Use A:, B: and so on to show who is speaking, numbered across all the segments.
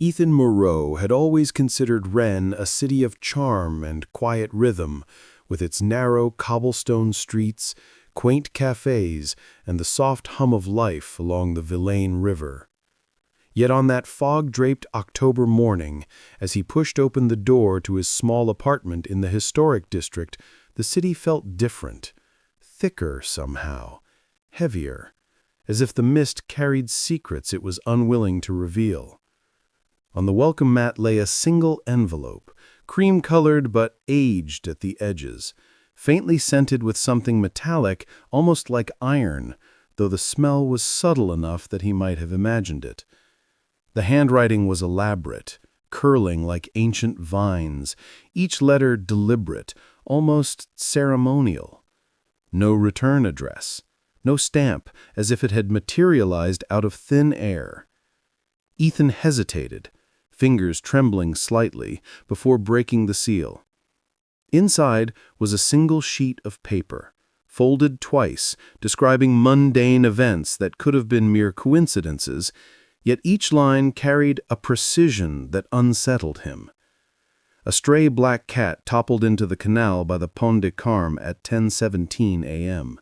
A: Ethan Moreau had always considered Rennes a city of charm and quiet rhythm, with its narrow cobblestone streets, quaint cafes, and the soft hum of life along the Vilaine River. Yet on that fog-draped October morning, as he pushed open the door to his small apartment in the historic district, the city felt different, thicker somehow, heavier, as if the mist carried secrets it was unwilling to reveal. On the welcome mat lay a single envelope, cream-colored but aged at the edges, faintly scented with something metallic, almost like iron, though the smell was subtle enough that he might have imagined it. The handwriting was elaborate, curling like ancient vines, each letter deliberate, almost ceremonial. No return address, no stamp, as if it had materialized out of thin air. Ethan hesitated, fingers trembling slightly, before breaking the seal. Inside was a single sheet of paper, folded twice, describing mundane events that could have been mere coincidences, yet each line carried a precision that unsettled him. A stray black cat toppled into the canal by the Pont de Carme at 10:17 a.m.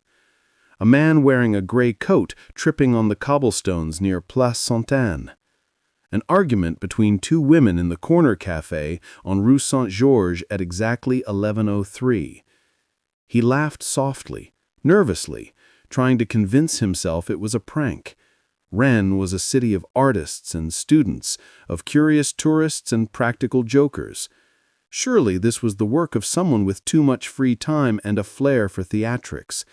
A: A man wearing a gray coat tripping on the cobblestones near Place Sainte-Anne. An argument between two women in the corner café on Rue Saint-Georges at exactly 11:03. He laughed softly, nervously, trying to convince himself it was a prank. Rennes was a city of artists and students, of curious tourists and practical jokers. Surely this was the work of someone with too much free time and a flair for theatrics.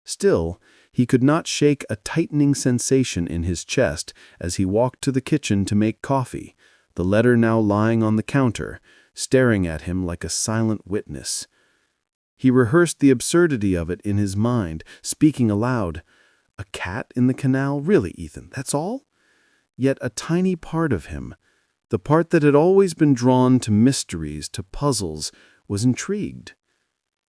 A: Still, he could not shake a tightening sensation in his chest as he walked to the kitchen to make coffee, the letter now lying on the counter, staring at him like a silent witness. He rehearsed the absurdity of it in his mind, speaking aloud. A cat in the canal? Really, Ethan, that's all? Yet a tiny part of him, the part that had always been drawn to mysteries, to puzzles, was intrigued.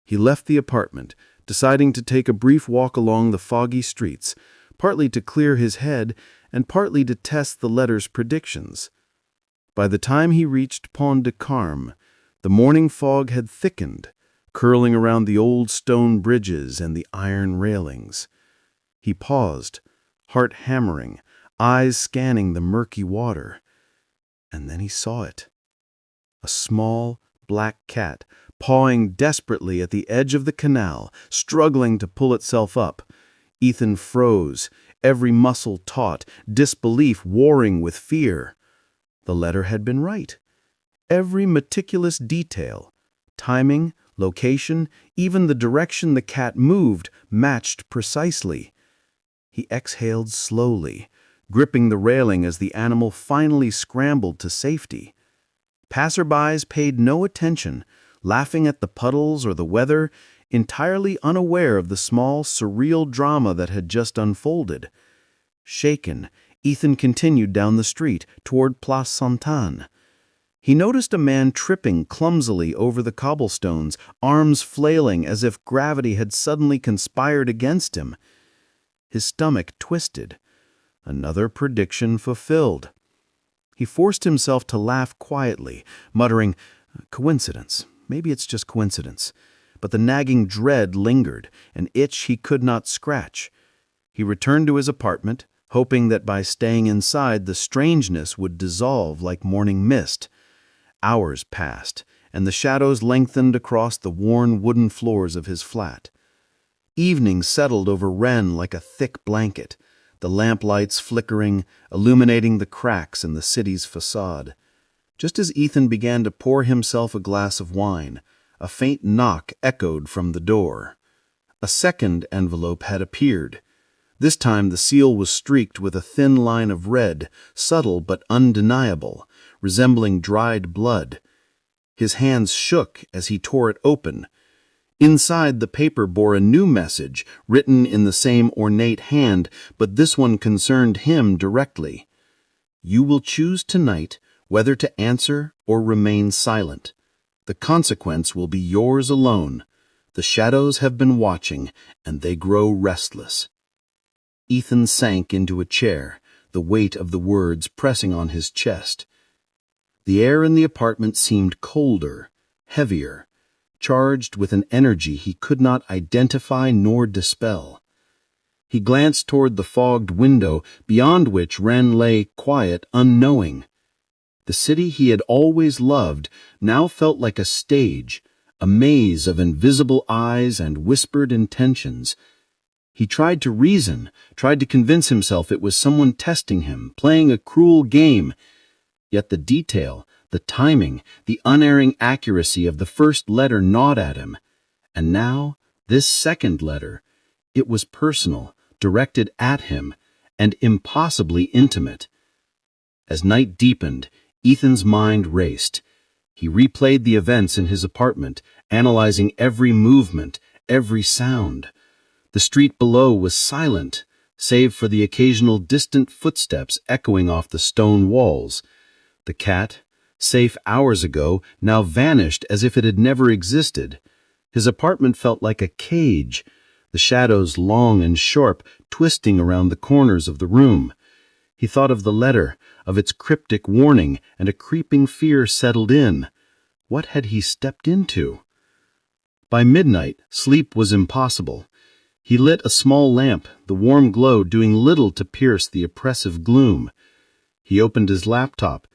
A: He left the apartment, deciding to take a brief walk along the foggy streets, partly to clear his head and partly to test the letter's predictions. By the time he reached Pont de Carme, the morning fog had thickened, curling around the old stone bridges and the iron railings. He paused, heart hammering, eyes scanning the murky water. And then he saw it. A small, black cat, pawing desperately at the edge of the canal, struggling to pull itself up. Ethan froze, every muscle taut, disbelief warring with fear. The letter had been right. Every meticulous detail, timing, location, even the direction the cat moved, matched precisely. He exhaled slowly, gripping the railing as the animal finally scrambled to safety. Passerbys paid no attention, laughing at the puddles or the weather, entirely unaware of the small, surreal drama that had just unfolded. Shaken, Ethan continued down the street, toward Place Sainte-Anne. He noticed a man tripping clumsily over the cobblestones, arms flailing as if gravity had suddenly conspired against him. His stomach twisted. Another prediction fulfilled. He forced himself to laugh quietly, muttering, "Coincidence. Maybe it's just coincidence." But the nagging dread lingered, an itch he could not scratch. He returned to his apartment, hoping that by staying inside the strangeness would dissolve like morning mist. Hours passed, and the shadows lengthened across the worn wooden floors of his flat. Evening settled over Rennes like a thick blanket, the lamplights flickering, illuminating the cracks in the city's facade. Just as Ethan began to pour himself a glass of wine, a faint knock echoed from the door. A second envelope had appeared. This time the seal was streaked with a thin line of red, subtle but undeniable, resembling dried blood. His hands shook as he tore it open. Inside, the paper bore a new message, written in the same ornate hand, but this one concerned him directly. "You will choose tonight whether to answer or remain silent. The consequence will be yours alone. The shadows have been watching, and they grow restless." Ethan sank into a chair,
B: the weight of the words pressing on his chest. The air in the apartment seemed colder, heavier, charged with an energy he could not identify nor dispel. He glanced toward the fogged window, beyond which Rennes lay quiet, unknowing. The city he had always loved now felt like a stage, a maze of invisible eyes and whispered intentions. He tried to reason, tried to convince himself it was someone testing him, playing a cruel game. Yet the detail, the timing, the unerring accuracy of the first letter gnawed at him. And now, this second letter, it was personal, directed at him, and impossibly intimate. As night deepened, Ethan's mind raced. He replayed the events in his apartment, analyzing every movement, every sound. The street below was silent, save for the occasional distant footsteps echoing off the stone walls. The cat, safe hours ago, now vanished as if it had never existed. His apartment felt like a cage, the shadows long and sharp, twisting around the corners of the room. He thought of the letter, of its cryptic warning, and a creeping fear settled in. What had he stepped into? By midnight, sleep was impossible. He lit a small lamp, the warm glow doing little to pierce the oppressive gloom. He opened his laptop,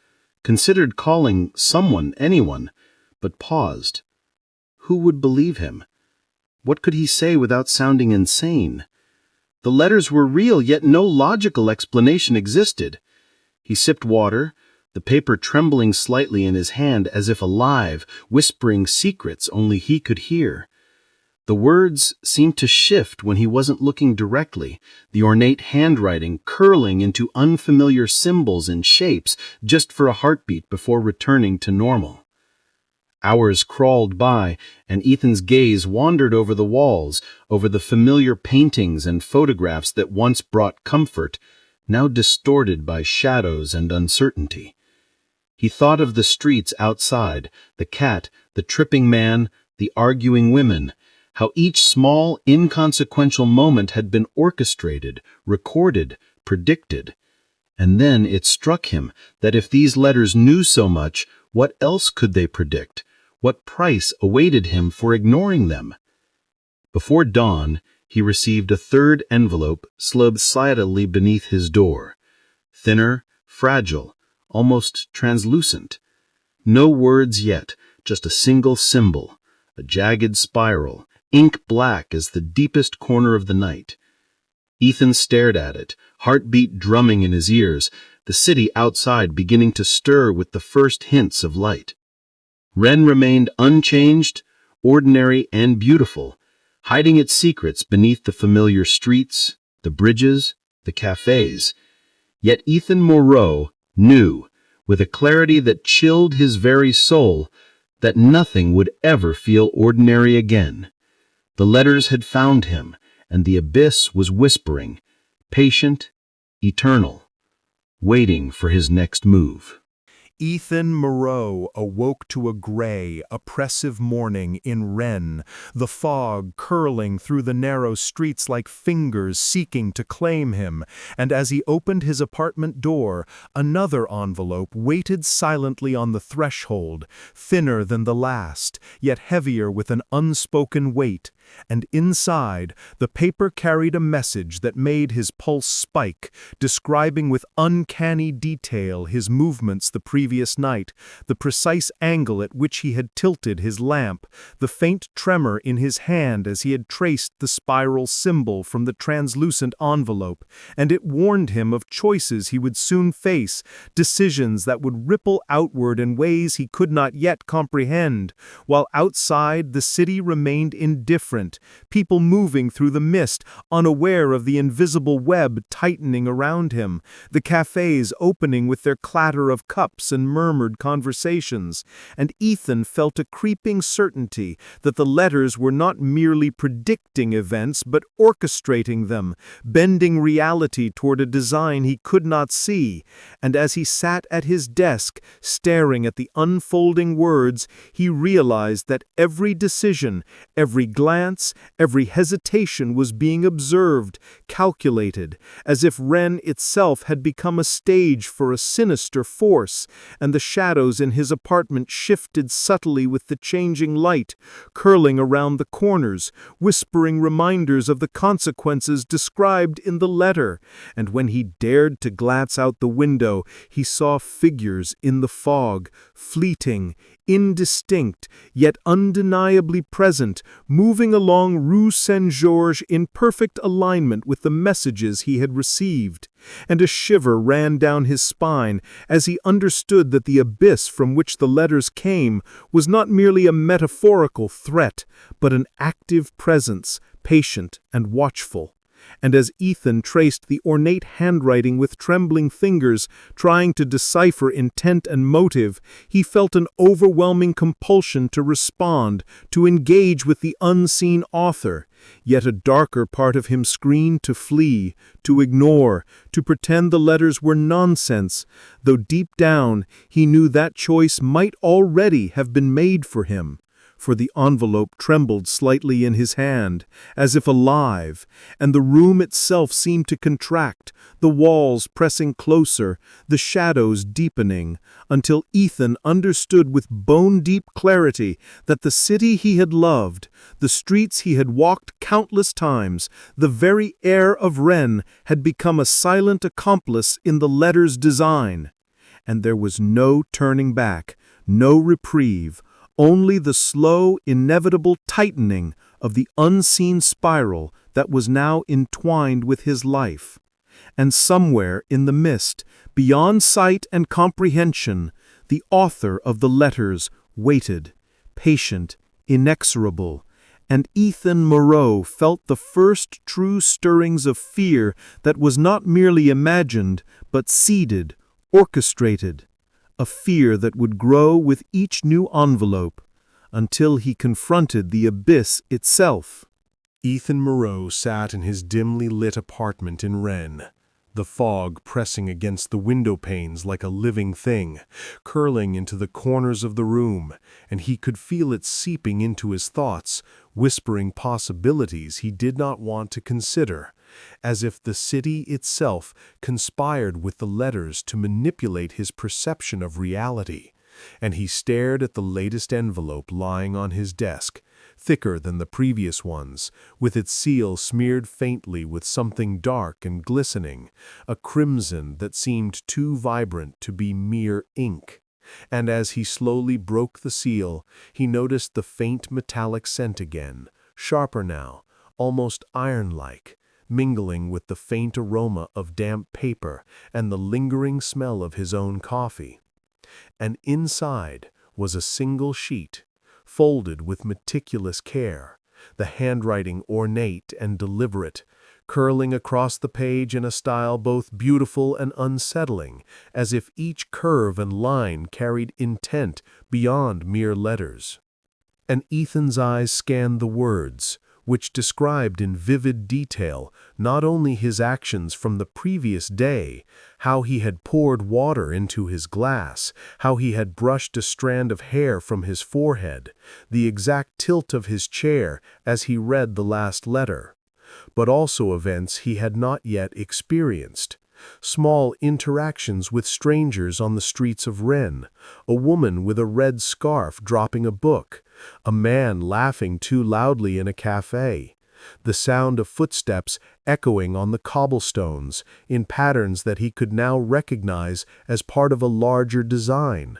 B: considered calling someone, anyone, but paused. Who would believe him? What could he say without sounding insane? The letters were real, yet no logical explanation existed. He sipped water, the paper trembling slightly in his hand as if alive, whispering secrets only he could hear. The words seemed to shift when he wasn't looking directly, the ornate handwriting curling into unfamiliar symbols and shapes just for a heartbeat before returning to normal. Hours crawled by, and Ethan's gaze wandered over the walls, over the familiar paintings and photographs that once brought comfort, now distorted by shadows and uncertainty. He thought of the streets outside, the cat, the tripping man, the arguing women, how each small, inconsequential moment had been orchestrated, recorded, predicted. And then it struck him that if these letters knew so much, what else could they predict? What price awaited him for ignoring them? Before dawn, he received a third envelope slowly beneath his door. Thinner, fragile, almost translucent. No words yet, just a single symbol, a jagged spiral, ink black as the deepest corner of the night. Ethan stared at it, heartbeat drumming in his ears, the city outside beginning to stir with the first hints of light. Rennes remained unchanged, ordinary, and beautiful, hiding its secrets beneath the familiar streets, the bridges, the cafes. Yet Ethan Moreau knew, with a clarity that chilled his very soul, that nothing would ever feel ordinary again. The letters had found him, and the abyss was whispering, patient, eternal, waiting for his next move.
A: Ethan Moreau awoke to a gray, oppressive morning in Rennes, the fog curling through the narrow streets like fingers seeking to claim him, and as he opened his apartment door, another envelope waited silently on the threshold, thinner than the last, yet heavier with an unspoken weight. And inside, the paper carried a message that made his pulse spike, describing with uncanny detail his movements the previous night, the precise angle at which he had tilted his lamp, the faint tremor in his hand as he had traced the spiral symbol from the translucent envelope, and it warned him of choices he would soon face, decisions that would ripple outward in ways he could not yet comprehend, while outside the city remained indifferent, people moving through the mist, unaware of the invisible web tightening around him, the cafes opening with their clatter of cups and murmured conversations, and Ethan felt a creeping certainty that the letters were not merely predicting events but orchestrating them, bending reality toward a design he could not see, and as he sat at his desk, staring at the unfolding words, he realized that every decision, every glance
C: glance, every hesitation was being observed, calculated, as if Rennes itself had become a stage for a sinister force, and the shadows in his apartment shifted subtly with the changing light, curling around the corners, whispering reminders of the consequences described in the letter, and when he dared to glance out the window, he saw figures in the fog, fleeting, indistinct, yet undeniably present, moving along Rue Saint-Georges in perfect alignment with the messages he had received. And a shiver ran down his spine as he understood that the abyss from which the letters came was not merely a metaphorical threat, but an active presence, patient and watchful. And as Ethan traced the ornate handwriting with trembling fingers, trying to decipher intent and motive, he felt an overwhelming compulsion to respond, to engage with the unseen author. Yet a darker part of him screamed to flee, to ignore, to pretend the letters were nonsense, though deep down he knew that choice might already have been made for him. For the envelope trembled slightly in his hand, as if alive, and the room itself seemed to contract, the walls pressing closer, the shadows deepening, until Ethan understood with bone-deep clarity that the city he had loved, the streets he had walked countless times, the very air of Rennes had become a silent accomplice in the letter's design. And there was no turning back, no reprieve, only the slow, inevitable tightening of the unseen spiral that was now entwined with his life. And somewhere in the mist, beyond sight and comprehension, the author of the letters waited, patient, inexorable, and Ethan Moreau felt the first true stirrings of fear that was not merely imagined, but seeded, orchestrated. A fear that would grow with each new envelope, until he confronted the abyss itself.
A: Ethan Moreau sat in his dimly lit apartment in Rennes, the fog pressing against the window panes like a living thing, curling into the corners of the room, and he could feel it seeping into his thoughts, whispering possibilities he did not want to consider, as if the city itself conspired with the letters to manipulate his perception of reality. And he stared at the latest envelope lying on his desk, thicker than the previous ones, with its seal smeared faintly with something dark and glistening, a crimson that seemed too vibrant to be mere ink. And as he slowly broke the seal, he noticed the faint metallic scent again, sharper now, almost iron-like, mingling with the faint aroma of damp paper and the lingering smell of his own coffee. And inside was a single sheet, folded with meticulous care, the handwriting ornate and deliberate, curling across the page in a style both beautiful and unsettling, as if each curve and line carried intent beyond mere letters. And Ethan's eyes scanned the words, which described in vivid detail not only his actions from the previous day, how he had poured water into his glass, how he had brushed a strand of hair from his forehead, the exact tilt of his chair as he read the last letter, but also events he had not yet experienced. Small interactions with strangers on the streets of Rennes, a woman with a red scarf dropping a book, a man laughing too loudly in a cafe, the sound of footsteps echoing on the cobblestones in patterns that he could now recognize as part of a larger design.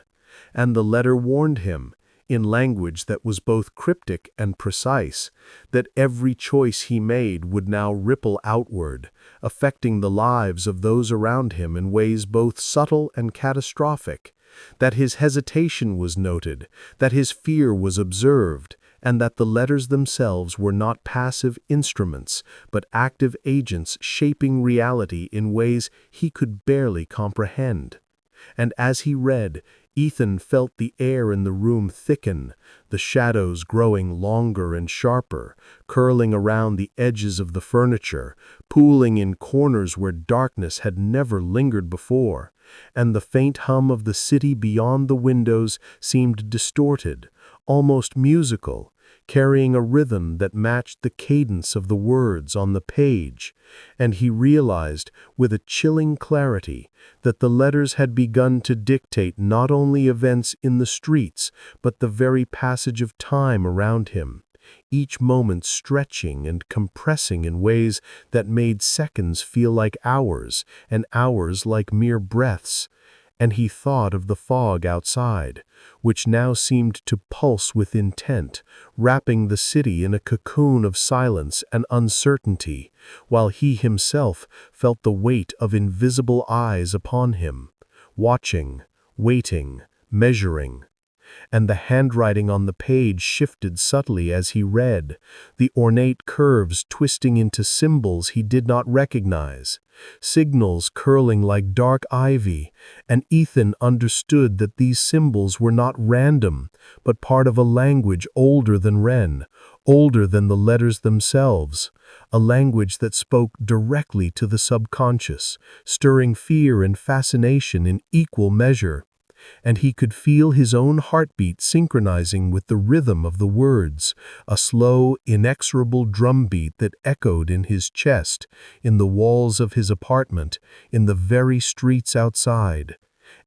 A: And the letter warned him, in language that was both cryptic and precise, that every choice he made would now ripple outward, affecting the lives of those around him in ways both subtle and catastrophic, that his hesitation was noted, that his fear was observed, and that the letters themselves were not passive instruments, but active agents shaping reality in ways he could barely comprehend. And as he read, Ethan felt the air in the room thicken, the shadows growing longer and sharper, curling around the edges of the furniture, pooling in corners where darkness had never lingered before,
C: and the faint hum of the city beyond the windows seemed distorted, almost musical, carrying a rhythm that matched the cadence of the words on the page, and he realized, with a chilling clarity, that the letters had begun to dictate not only events in the streets, but the very passage of time around him, each moment stretching and compressing in ways that made seconds feel like hours, and hours like mere breaths. And he thought of the fog outside, which now seemed to pulse with intent, wrapping the city in a cocoon of silence and uncertainty, while he himself felt the weight of invisible eyes upon him, watching, waiting, measuring. And the handwriting on the page shifted subtly as he read, the ornate curves twisting into symbols he did not recognize, signals curling like dark ivy, and Ethan understood that these symbols were not random, but part of a language older than Rennes, older than the letters themselves, a language that spoke directly to the subconscious, stirring fear and fascination in equal measure. And he could feel his own heartbeat synchronizing with the rhythm of the words, a slow, inexorable drumbeat that echoed in his chest, in the walls of his apartment, in the very streets outside.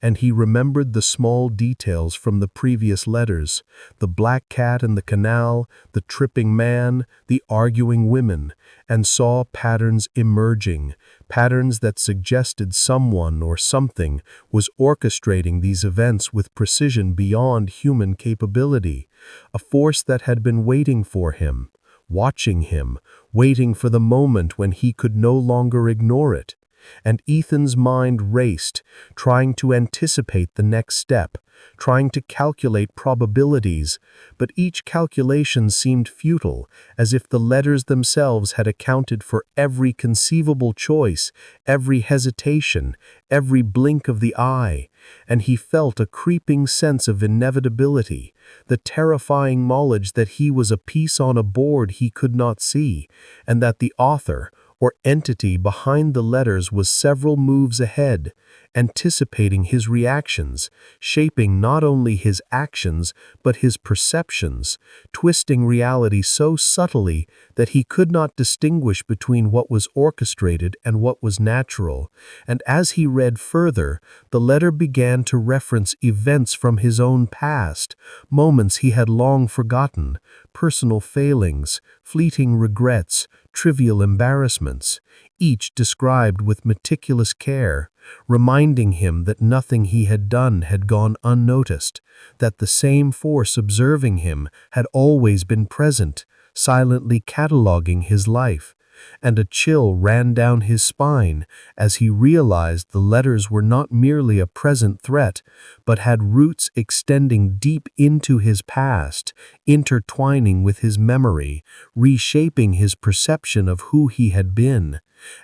C: And he remembered the small details from the previous letters, the black cat in the canal, the tripping man, the arguing women, and saw patterns emerging, patterns that suggested someone or something was orchestrating these events with precision beyond human capability, a force that had been waiting for him, watching him, waiting for the moment when he could no longer ignore it. And Ethan's mind raced, trying to anticipate the next step, trying to calculate probabilities, but each calculation seemed futile, as if the letters themselves had accounted for every conceivable choice, every hesitation, every blink of the eye, and he felt a creeping sense of inevitability, the terrifying knowledge that he was a piece on a board he could not see, and that the author, or entity behind the letters, was several moves ahead, anticipating his reactions, shaping not only his actions but his perceptions, twisting reality so subtly that he could not distinguish between what was orchestrated and what was natural. And as he read further, the letter began to reference events from his own past, moments he had long forgotten, personal failings, fleeting regrets, trivial embarrassments, each described with meticulous care, reminding him that nothing he had done had gone unnoticed, that the same force observing him had always been present, silently cataloging his life. And a chill ran down his spine as he realized the letters were not merely a present threat, but had roots extending deep into his past, intertwining with his memory, reshaping his perception of who he had been.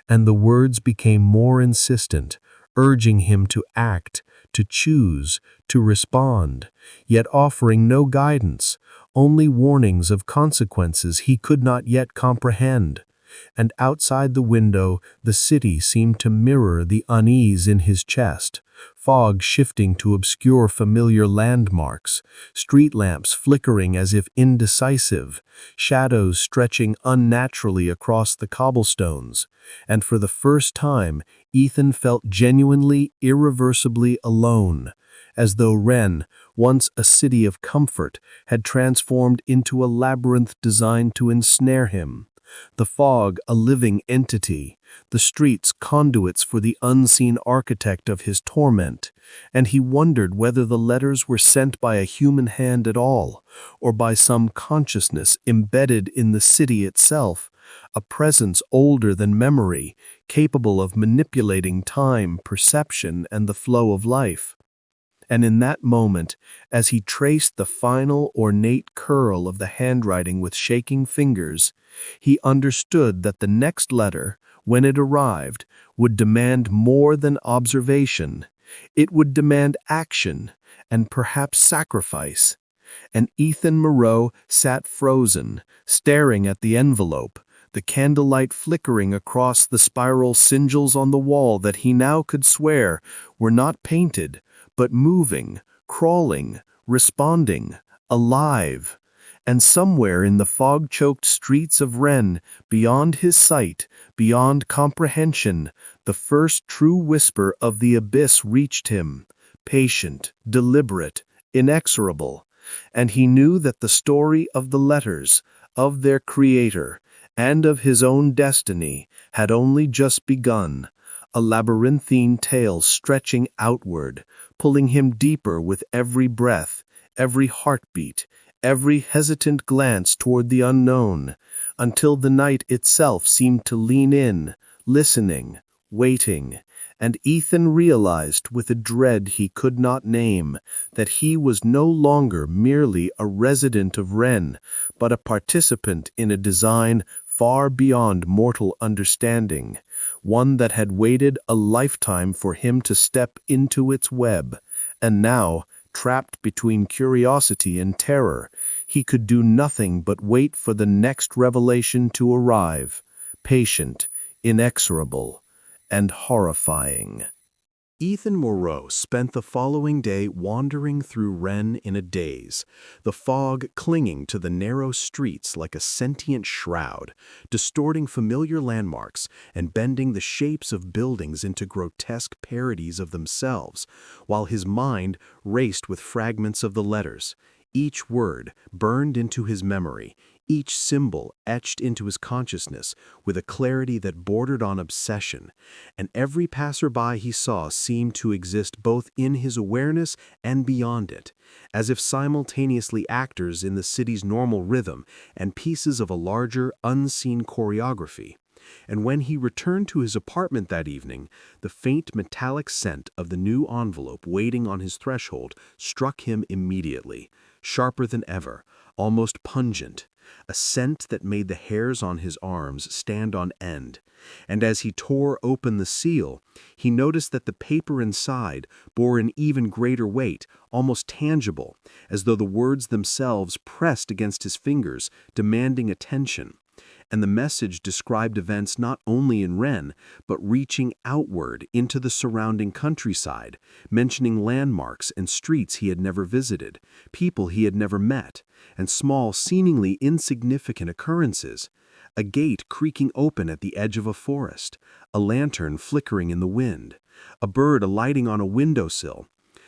C: And the words became more insistent, urging him to act, to choose, to respond, yet offering no guidance, only warnings of consequences he could not yet comprehend. And outside the window, the city seemed to mirror the unease in his chest, fog shifting to obscure familiar landmarks, street lamps flickering as if indecisive, shadows stretching unnaturally across the cobblestones. And for the first time, Ethan felt genuinely, irreversibly alone, as though Rennes, once a city of comfort, had transformed into a labyrinth designed to ensnare him. The fog a living entity, the streets conduits for the unseen architect of his torment, and he wondered whether the letters were sent by a human hand at all, or by some consciousness embedded in the city itself, a presence older than memory, capable of manipulating time, perception, and the flow of life. And in that moment, as he traced the final ornate curl of the handwriting with shaking fingers, he understood that the next letter, when it arrived, would demand more than observation. It would demand action, and perhaps sacrifice. And Ethan Moreau sat frozen, staring at the envelope, the candlelight flickering across the spiral sigils on the wall that he now could swear were not painted, but moving, crawling, responding, alive. And somewhere in the fog-choked streets of Rennes, beyond his sight, beyond comprehension, the first true whisper of the abyss reached him, patient, deliberate, inexorable. And he knew that the story of the letters, of their creator, and of his own destiny had only just begun, a labyrinthine tale stretching outward, pulling him deeper with every breath, every heartbeat, every hesitant glance toward the unknown, until the night itself seemed to lean in, listening, waiting, and Ethan realized with a dread he could not name that he was no longer merely a resident of Rennes, but a participant in a design far beyond mortal understanding, one that had waited a lifetime for him to step into its web, and now, trapped between curiosity and terror, he could do nothing but wait for the next revelation to arrive, patient, inexorable, and horrifying. Ethan Moreau spent the following day wandering through Rennes in a daze, the fog clinging to the narrow streets like a sentient shroud, distorting familiar landmarks and bending the shapes of buildings into grotesque parodies of themselves, while his mind raced with fragments of the letters, each word burned into his memory, each symbol etched into his consciousness with a clarity that bordered on obsession, and every passerby he saw seemed to exist both in his awareness and beyond it, as if simultaneously actors in the city's normal rhythm and pieces of a larger, unseen choreography. And when he returned to his apartment that evening, the faint metallic scent of the new envelope waiting on his threshold struck him immediately, sharper than ever, almost pungent, a scent that made the hairs on his arms stand on end. And as he tore open the seal, he noticed that the paper inside bore an even greater weight, almost tangible, as though the words themselves pressed against his fingers, demanding attention. And the message described events not only in Rennes, but reaching outward into the surrounding countryside, mentioning landmarks and streets he had never visited, people he had never met, and small, seemingly insignificant occurrences. A gate creaking open at the edge of a forest, a lantern flickering in the wind, a bird alighting on a windowsill,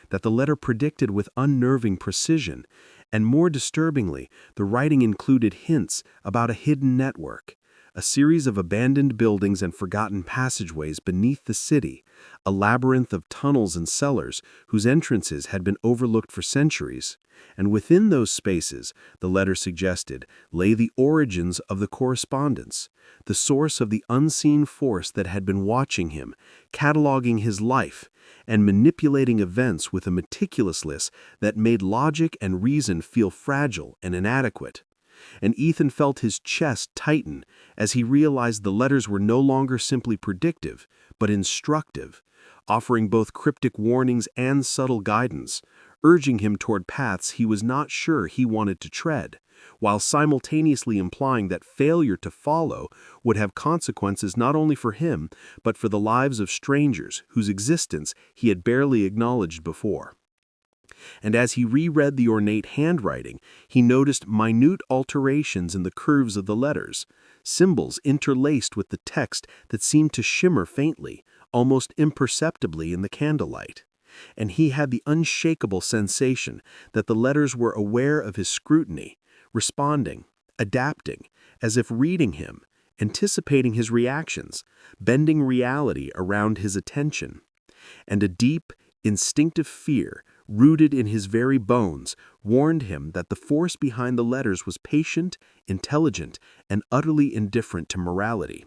C: that the letter predicted with unnerving precision, and more disturbingly, the writing included hints about a hidden network, a series of abandoned buildings and forgotten passageways beneath the city, a labyrinth of tunnels and cellars whose entrances had been overlooked for centuries. And within those spaces, the letter suggested, lay the origins of the correspondence, the source of the unseen force that had been watching him, cataloging his life, and manipulating events with a meticulousness that made logic and reason feel fragile and inadequate. And Ethan felt his chest tighten as he realized the letters were no longer simply predictive, but instructive, offering both cryptic warnings and subtle guidance, urging him toward paths he was not sure he wanted to tread, while simultaneously implying that failure to follow would have consequences not only for him, but for the lives of strangers whose existence he had barely acknowledged before. And as he reread the ornate handwriting, he noticed minute alterations in the curves of the letters, symbols interlaced with the text that seemed to shimmer faintly, almost imperceptibly in the candlelight. And he had the unshakable sensation that the letters were aware of his scrutiny, responding, adapting, as if reading him, anticipating his reactions, bending reality around his attention. And a deep, instinctive fear, rooted in his very bones, warned him that the force behind the letters was patient, intelligent, and utterly indifferent to morality.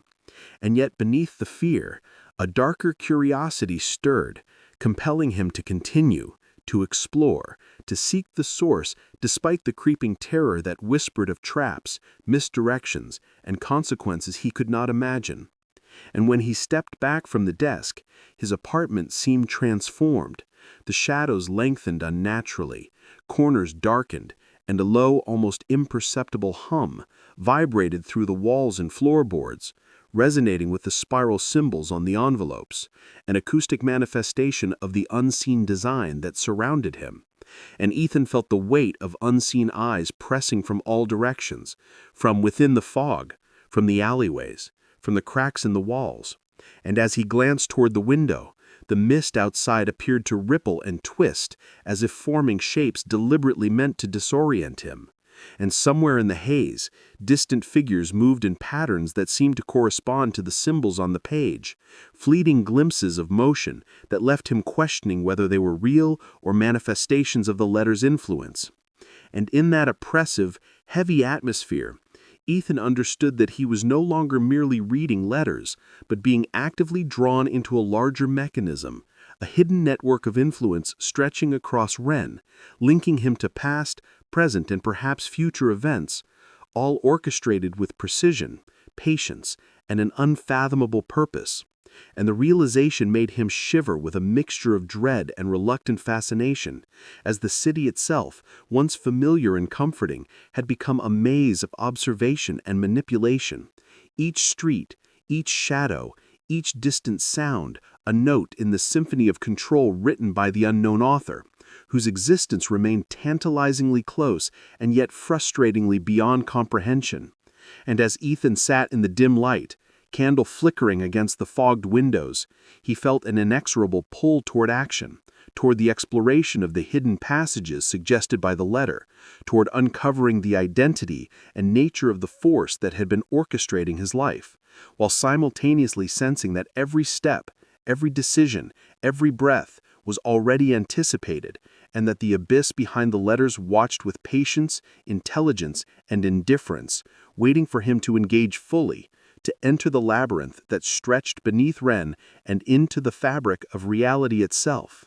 C: And yet beneath the fear, a darker curiosity stirred, compelling him to continue, to explore, to seek the source despite the creeping terror that whispered of traps, misdirections, and consequences he could not imagine. And when he stepped back from the desk, his apartment seemed transformed. The shadows lengthened unnaturally, corners darkened,
D: and a low, almost imperceptible hum vibrated through the walls and floorboards, resonating with the spiral symbols on the envelopes, an acoustic manifestation of the unseen design that surrounded him. And Ethan felt the weight of unseen eyes pressing from all directions, from within the fog, from the alleyways, from the cracks in the walls. And as he glanced toward the window, the mist outside appeared to ripple and twist, as if forming shapes deliberately meant to disorient him. And somewhere in the haze, distant figures moved in patterns that seemed to correspond to the symbols on the page, fleeting glimpses of motion that left him questioning whether they were real or manifestations of the letter's influence. And in that oppressive, heavy atmosphere, Ethan understood that he was no longer merely reading letters, but being actively drawn into a larger mechanism, a hidden network of influence stretching across Rennes, linking him to past, present, and perhaps future events, all orchestrated with precision, patience, and an unfathomable purpose. And the realization made him shiver with a mixture of dread and reluctant fascination, as the city itself, once familiar and comforting, had become a maze of observation and manipulation. Each street, each shadow, each distant sound, a note in the symphony of control written by the unknown author, whose existence remained tantalizingly close and yet frustratingly beyond comprehension. And as Ethan sat in the dim light, candle flickering against the fogged windows, he felt an inexorable pull toward action, toward the exploration of the hidden passages suggested by the letter, toward uncovering the identity and nature of the force that had been orchestrating his life, while simultaneously sensing that every step, every decision, every breath was already anticipated, and that the abyss behind the letters watched with patience, intelligence, and indifference, waiting for him to engage fully, to enter the labyrinth that stretched beneath Rennes and into the fabric of reality itself.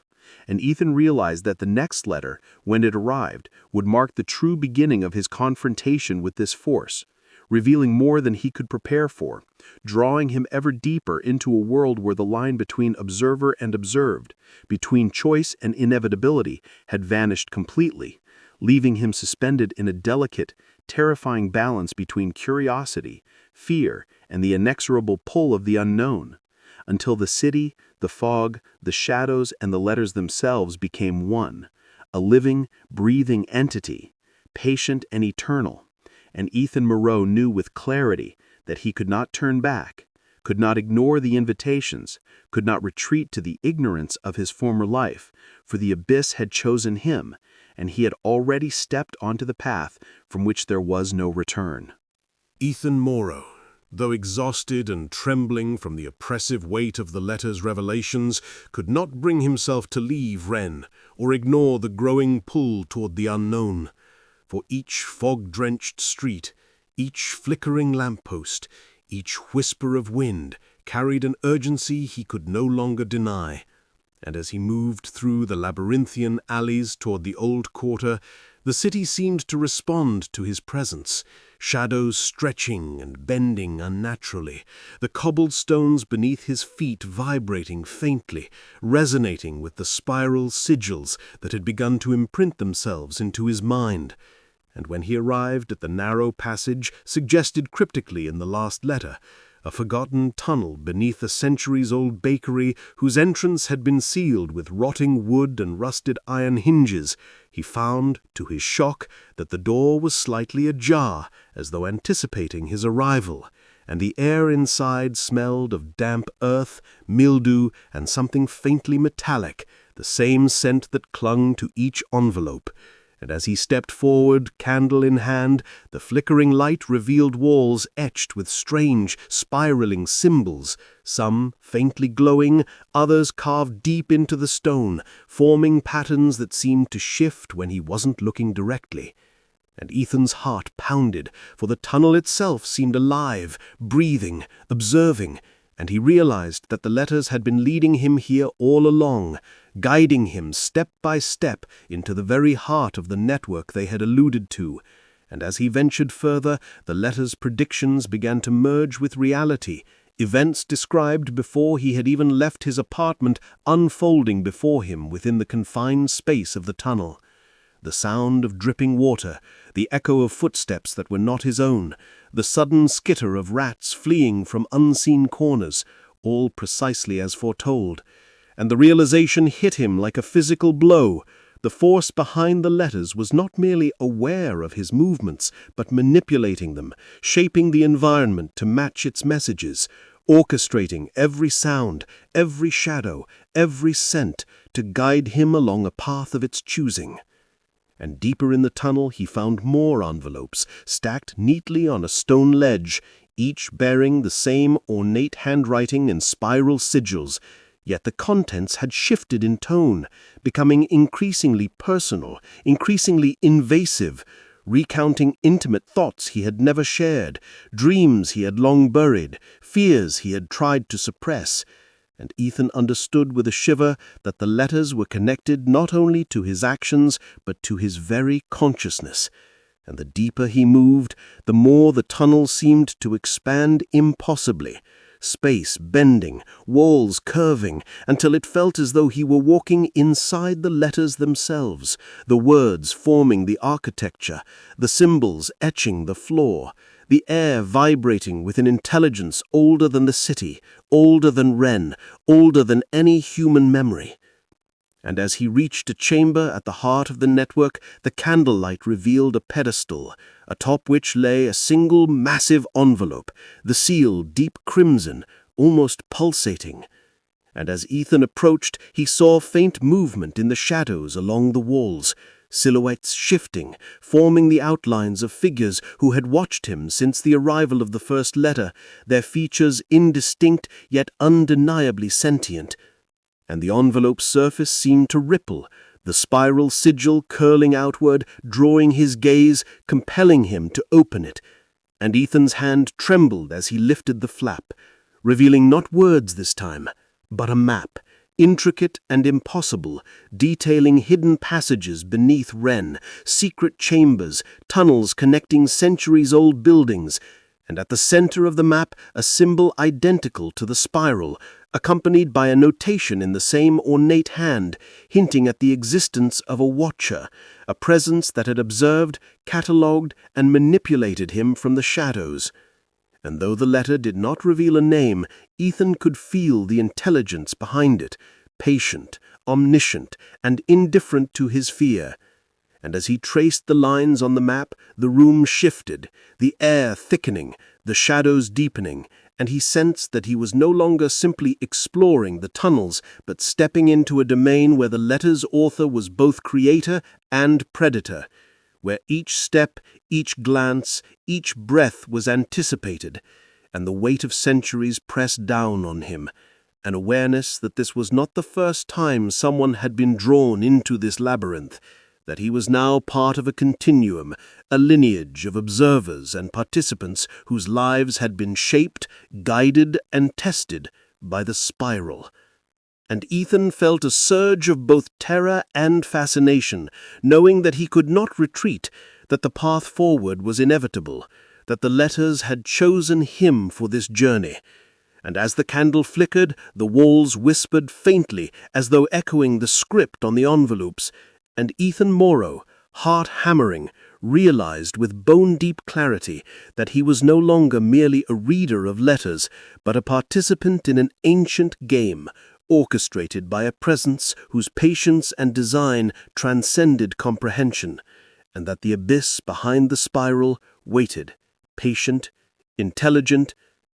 D: And Ethan realized that the next letter, when it arrived, would mark the true beginning of his confrontation with this force, revealing more than he could prepare for, drawing him ever deeper into a world where the line between observer and observed, between choice and inevitability, had vanished completely, leaving him suspended in a delicate, terrifying balance between curiosity, fear, and the inexorable pull of the unknown, until the city, the fog, the shadows, and the letters themselves became one, a living, breathing entity, patient and eternal. And Ethan Moreau knew with clarity that he could not turn back, could not ignore the invitations, could not retreat to the ignorance of his former life, for the abyss had chosen him, and he had already stepped onto the path from which there was no return.
A: Ethan Moreau, though exhausted and trembling from the oppressive weight of the letter's revelations, could not bring himself to leave Rennes or ignore the growing pull toward the unknown. For each fog-drenched street, each flickering lamppost, each whisper of wind carried an urgency he could no longer deny. And as he moved through the labyrinthian alleys toward the old quarter, the city seemed to respond to his presence, shadows stretching and bending unnaturally, the cobblestones beneath his feet vibrating faintly, resonating with the spiral sigils that had begun to imprint themselves into his mind. And when he arrived at the narrow passage suggested cryptically in the last letter, a forgotten tunnel beneath a centuries-old bakery whose entrance had been sealed with rotting wood and rusted iron hinges, he found, to his shock, that the door was slightly ajar, as though anticipating his arrival, and the air inside smelled of damp earth, mildew, and something faintly metallic, the same scent that clung to each envelope. And as he stepped forward, candle in hand, the flickering light revealed walls etched with strange, spiraling symbols, some faintly glowing, others carved deep into the stone, forming patterns that seemed to shift when he wasn't looking directly. And Ethan's heart pounded, for the tunnel itself seemed alive, breathing, observing, and he realized that the letters had been leading him here all along, guiding him step by step into the very heart of the network they had alluded to. And as he ventured further, the letters' predictions began to merge with reality, events described before he had even left his apartment unfolding before him within the confined space of the tunnel.
D: the sound of dripping water, the echo of footsteps that were not his own, the sudden skitter of rats fleeing from unseen corners, all precisely as foretold. And the realization hit him like a physical blow. The force behind the letters was not merely aware of his movements, but manipulating them, shaping the environment to match its messages, orchestrating every sound, every shadow, every scent to guide him along a path of its choosing. And deeper in the tunnel he found more envelopes, stacked neatly on a stone ledge, each bearing the same ornate handwriting and spiral sigils, yet the contents had shifted in tone, becoming increasingly personal, increasingly invasive, recounting intimate thoughts he had never shared, dreams he had long buried, fears he had tried to suppress. And Ethan understood with a shiver that the letters were connected not only to his actions, but to his very consciousness. And the deeper he moved, the more the tunnel seemed to expand impossibly, space bending, walls curving, until it felt as though he were walking inside the letters themselves, the words forming the architecture, the symbols etching the floor, the air vibrating with an intelligence older than the city, older than Rennes, older than any human memory. And as he reached a chamber at the heart of the network, the candlelight revealed a pedestal, atop which lay a single massive envelope, the seal deep crimson, almost pulsating. And as Ethan approached, he saw faint movement in the shadows along the walls, silhouettes shifting, forming the outlines of figures who had watched him since the arrival of the first letter, their features indistinct yet undeniably sentient. And the envelope's surface seemed to ripple, the spiral sigil curling outward, drawing his gaze, compelling him to open it. And Ethan's hand trembled as he lifted the flap, revealing not words this time, but a map, intricate and impossible, detailing hidden passages beneath Rennes, secret chambers, tunnels connecting centuries-old buildings, and at the center of the map a symbol identical to the spiral, accompanied by a notation in the same ornate hand, hinting at the existence of a watcher, a presence that had observed, catalogued, and manipulated him from the shadows. And though the letter did not reveal a name, Ethan could feel the intelligence behind it, patient, omniscient, and indifferent to his fear. And as he traced the lines on the map, the room shifted, the air thickening, the shadows deepening, and he sensed that he was no longer simply exploring the tunnels, but stepping into a domain where the letter's author was both creator and predator, where each step, each glance, each breath was anticipated, and the weight of centuries pressed down on him, an awareness that this was not the first time someone had been drawn into this labyrinth, that he was now part of a continuum, a lineage of observers and participants whose lives had been shaped, guided, and tested by the spiral. And Ethan felt a surge of both terror and fascination, knowing that he could not retreat, that the path forward was inevitable, that the letters had chosen him for this journey. And as the candle flickered, the walls whispered faintly, as though echoing the script on the envelopes, and Ethan Moreau, heart hammering, realized with bone-deep clarity that he was no longer merely a reader of letters, but a participant in an ancient game, orchestrated by a presence whose patience and design transcended comprehension, and that the abyss behind the spiral waited, patient, intelligent,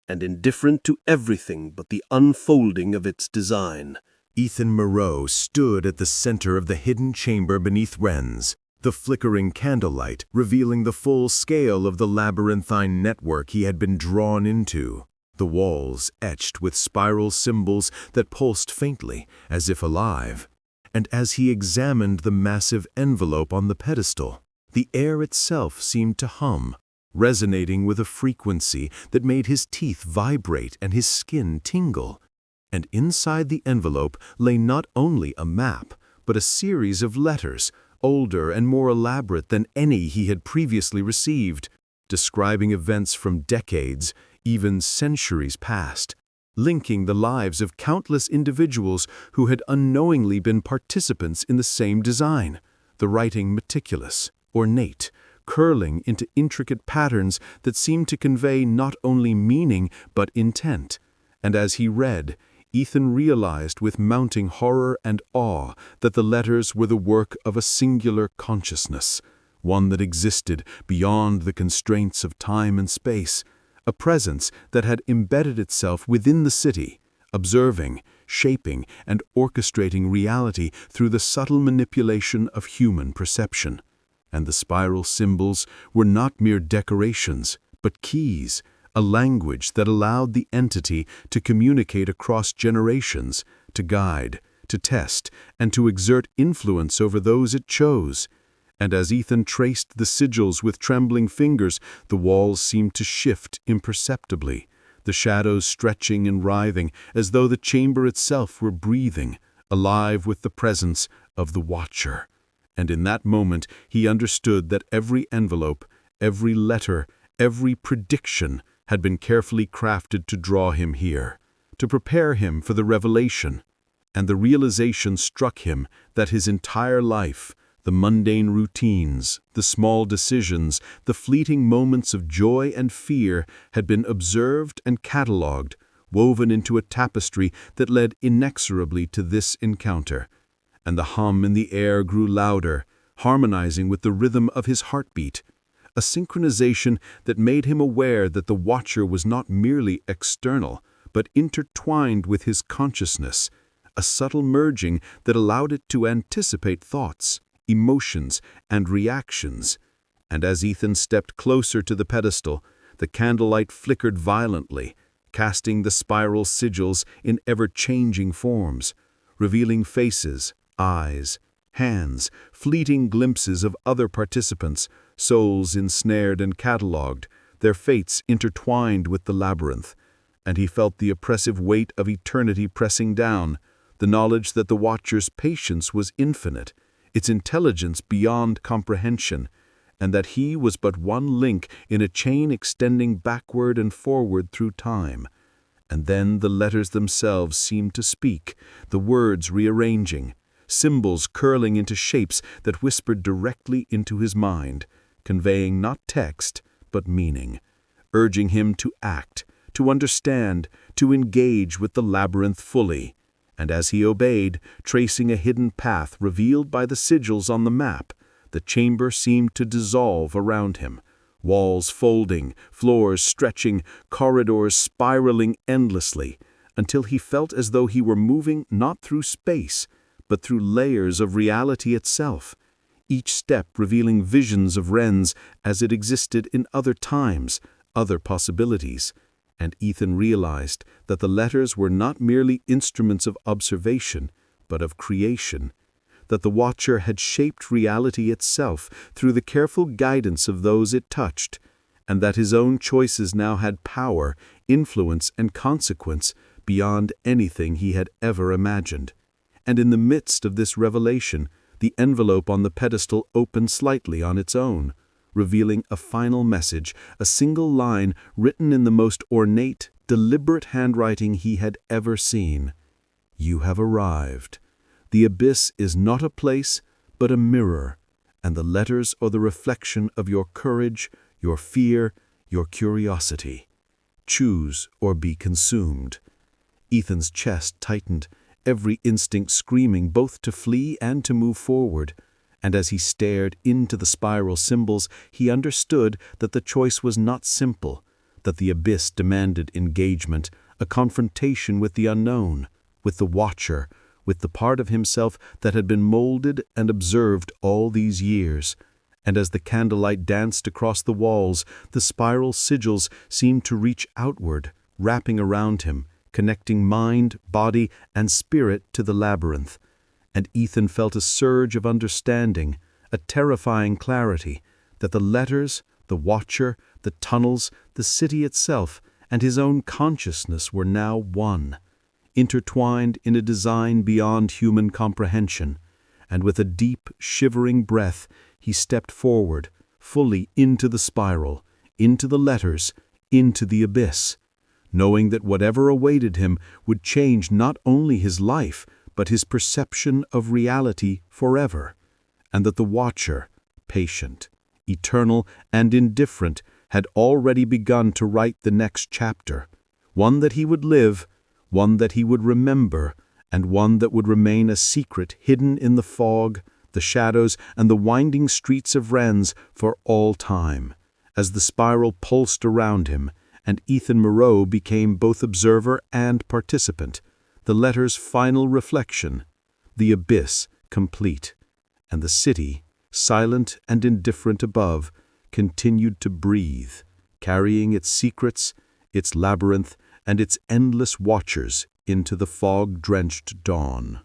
D: and indifferent to everything but the unfolding of its design.
A: Ethan Moreau stood at the center of the hidden chamber beneath Rennes, the flickering candlelight revealing the full scale of the labyrinthine network he had been drawn into, the walls etched with spiral symbols that pulsed faintly, as if alive. And as he examined the massive envelope on the pedestal, the air itself seemed to hum, resonating with a frequency that made his teeth vibrate and his skin tingle. And inside the envelope lay not only a map, but a series of letters, older and more elaborate than any he had previously received, describing events from decades, even centuries past, linking the lives of countless individuals who had unknowingly been participants in the same design,
C: the writing meticulous, ornate, curling into intricate patterns that seemed to convey not only meaning but intent. And as he read, Ethan realized with mounting horror and awe that the letters were the work of a singular consciousness, one that existed beyond the constraints of time and space, a presence that had embedded itself within the city, observing, shaping, and orchestrating reality through the subtle manipulation of human perception. And the spiral symbols were not mere decorations, but keys, a language that allowed the entity to communicate across generations, to guide, to test, and to exert influence over those it chose. And as Ethan traced the sigils with trembling fingers, the walls seemed to shift imperceptibly, the shadows stretching and writhing as though the chamber itself were breathing, alive with the presence of the Watcher. And in that moment he understood that every envelope, every letter, every prediction had been carefully crafted to draw him here, to prepare him for the revelation. And the realization struck him that his entire life, the mundane routines, the small decisions, the fleeting moments of joy and fear had been observed and catalogued, woven into a tapestry that led inexorably to this encounter. And the hum in the air grew louder, harmonizing with the rhythm of his heartbeat, a synchronization that made him aware that the Watcher was not merely external, but intertwined with his consciousness, a subtle merging that allowed it to anticipate thoughts, emotions, and reactions. And as Ethan stepped closer to the pedestal, the candlelight flickered violently, casting the spiral sigils in ever-changing forms, revealing faces, eyes, hands, fleeting glimpses of other participants, souls ensnared and catalogued, their fates intertwined with the labyrinth. And he felt the oppressive weight of eternity pressing down, the knowledge that the Watcher's patience was infinite, its intelligence beyond comprehension, and that he was but one link in a chain extending backward and forward through time. And then the letters themselves seemed to speak, the words rearranging, symbols curling into shapes that whispered directly into his mind, conveying not text, but meaning, urging him to act, to understand, to engage with the labyrinth fully. And as he obeyed, tracing a hidden path revealed by the sigils on the map, the chamber seemed to dissolve around him, walls folding, floors stretching, corridors spiraling endlessly, until he felt as though he were moving not through space, but through layers of reality itself, each step revealing visions of Rennes as it existed in other times, other possibilities. And Ethan realized that the letters were not merely instruments of observation, but of creation, that the Watcher had shaped reality itself through the careful guidance of those it touched, and that his own choices now had power, influence, and consequence beyond anything he had ever imagined. And in the midst of this revelation, the envelope on the pedestal opened slightly on its own, revealing a final message, a single line written in the most ornate, deliberate handwriting he had ever seen. "You have arrived. The abyss is not a place, but a mirror, and the letters are the reflection of your courage, your fear, your curiosity. Choose or be consumed." Ethan's chest tightened, every instinct screaming both to flee and to move forward. And as he stared into the spiral symbols, he understood that the choice was not simple, that the abyss demanded engagement, a confrontation with the unknown, with the Watcher, with the part of himself that had been molded and observed all these years. And as the candlelight danced across the walls, the spiral sigils seemed to reach outward, wrapping around him, connecting mind, body, and spirit to the labyrinth. And Ethan felt a surge of understanding, a terrifying clarity, that the letters, the Watcher, the tunnels, the city itself, and his own consciousness were now one, intertwined in a design beyond human comprehension. And with a deep, shivering breath, he stepped forward, fully into the spiral, into the letters, into the abyss, knowing that whatever awaited him would change not only his life, but his perception of reality forever. and that the watcher, patient, eternal, and indifferent, had already begun to write the next chapter, one that he would live, one that he would remember, and one that would remain a secret hidden in the fog, the shadows, and the winding streets of Rennes for all time, as the spiral pulsed around him, and Ethan Moreau became both observer and participant, the letter's final reflection, the abyss complete, and the city, silent and indifferent above, continued to breathe, carrying its secrets, its labyrinth, and its endless watchers into the fog-drenched dawn.